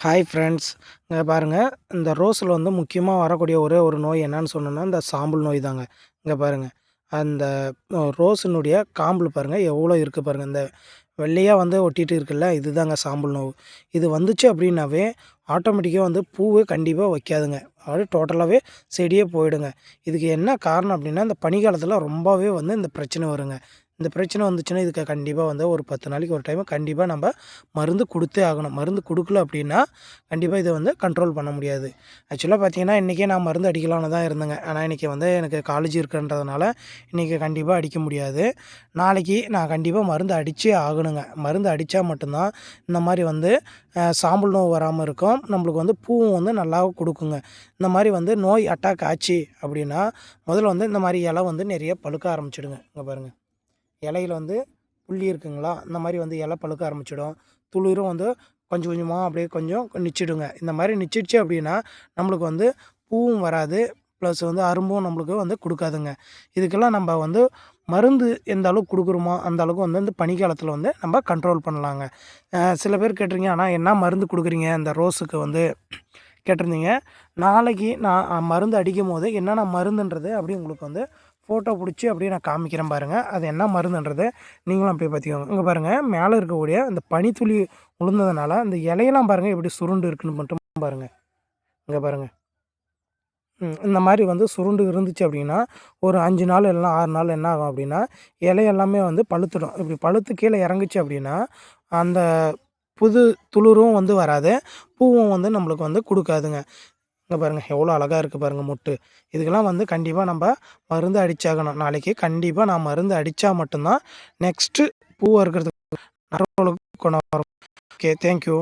Hi friends. இங்க பாருங்கள், இந்த ரோஸில் வந்து முக்கியமாக வரக்கூடிய ஒரே ஒரு நோய் என்னன்னு சொன்னோன்னா, இந்த சாம்பல் நோய் தாங்க. இங்கே பாருங்கள், அந்த ரோஸினுடைய காம்பில் பாருங்கள் எவ்வளோ இருக்குது பாருங்கள். இந்த வெள்ளையாக வந்து ஒட்டிட்டு இருக்குல்ல, இதுதாங்க சாம்பல் நோவு. இது வந்துச்சு அப்படின்னாவே ஆட்டோமேட்டிக்காக வந்து பூவே கண்டிப்பாக வைக்காதுங்க. அப்படியே டோட்டலாகவே செடியே போயிடுங்க. இதுக்கு என்ன காரணம் அப்படின்னா, இந்த பனிக்காலத்தில் ரொம்பவே வந்து இந்த பிரச்சனை வருங்க. இந்த பிரச்சனை வந்துச்சுன்னா, இதுக்கு கண்டிப்பாக வந்து ஒரு 10 நாளைக்கு ஒரு டைம் கண்டிப்பாக நம்ம மருந்து குடுத்தே ஆகணும். மருந்து குடுக்கல அப்படின்னா, கண்டிப்பாக இத வந்து கண்ட்ரோல் பண்ண முடியாது. ஆக்சுவலா பார்த்தீங்கன்னா, இன்றைக்கே நான் மருந்து அடிக்கலான்னு தான் இருந்தேங்க. ஆனா, இன்றைக்கி வந்து எனக்கு காலேஜ் இருக்குன்றதுனால, இன்றைக்கி கண்டிப்பாக அடிக்க முடியாது. நாளைக்கு நான் கண்டிப்பாக மருந்து அடிச்சே ஆகணுங்க. மருந்து அடிச்சா மட்டும் தான் இந்த மாரி வந்து சாம்பல் நோய் வராம இருக்கும். நம்மளுக்கு வந்து பூவும் வந்து நல்லா குடுக்குங்க. இந்த மாரி வந்து நோய் அட்டாக் ஆச்சு அப்படின்னா, முதல்ல வந்து இந்த மாரி இலை வந்து நெறைய பழுக்க ஆரம்பிச்சுடுங்க. இங்க பாருங்க. இலையில வந்து புள்ளி இருக்குங்களா, இந்த மாரி வந்து இலை பழுக்க ஆரம்பிச்சிடும். துளிரும் வந்து கொஞ்சம் கொஞ்சமா அப்படியே கொஞ்சம் நிச்சிடுங்க. இந்த மாரி நிச்சிடுச்சு அப்படின்னா, நம்மளுக்கு வந்து பூவும் வராது. ப்ளஸ் வந்து அரும்பும் நம்மளுக்கு வந்து குடுக்காதுங்க. இதுக்கெல்லாம் நம்ப வந்து மருந்து எந்த அளவுக்கு குடுக்குறோமோ, அந்த அளவுக்கு வந்து இந்த பனிக்காலத்தில வந்து நம்ம கண்ட்ரோல் பண்ணலாங்க. சில பேர் கேட்டிருங்க, "ஆனா என்ன மருந்து குடுக்குறீங்க இந்த ரோஸுக்கு வந்து?" கேட்டிருந்தீங்க. நாளைக்கு நான் மருந்து அடிக்கும்போது என்னென்ன மருந்துன்றது அப்படியே உங்களுக்கு வந்து ஃபோட்டோ புடிச்சு அப்படியே நான் காமிக்கிறேன் பாருங்க. அது என்ன மருந்துன்றது நீங்களும் அப்படியே பார்த்துக்கோங்க. இங்க பாருங்க, மேல இருக்கக்கூடிய அந்த பனித்துளி விழுந்ததுனால அந்த இலையெல்லாம் பாருங்க எப்படி சுருண்டு இருக்குன்னு மட்டும் பாருங்க. இங்க பாருங்க. இந்த மாரி வந்து சுருண்டு இருந்துச்சு அப்படின்னா, ஒரு 5 நாள் இல்லன்னா 6 நாள் என்ன ஆகும் அப்படின்னா, இலை எல்லாமே வந்து பழுத்துடும். இப்படி பழுத்து கீழ இறங்குச்சு அப்படின்னா, அந்த புது துளிரும் வந்து வராது. பூவும் வந்து நம்மளுக்கு வந்து குடுக்காதுங்க. இங்க பாருங்க எவ்வளோ அழகா இருக்கு பாருங்க மொட்டு. இதுக்கெல்லாம் வந்து கண்டிப்பா நம்ப மருந்து அடிச்சாகணும். நாளைக்கு கண்டிப்பா நான் மருந்து அடிச்சா மட்டும் தான் நெக்ஸ்ட்டு பூ அறுக்கிறதுக்கு குணம் வரும். ஓகே. Thank you.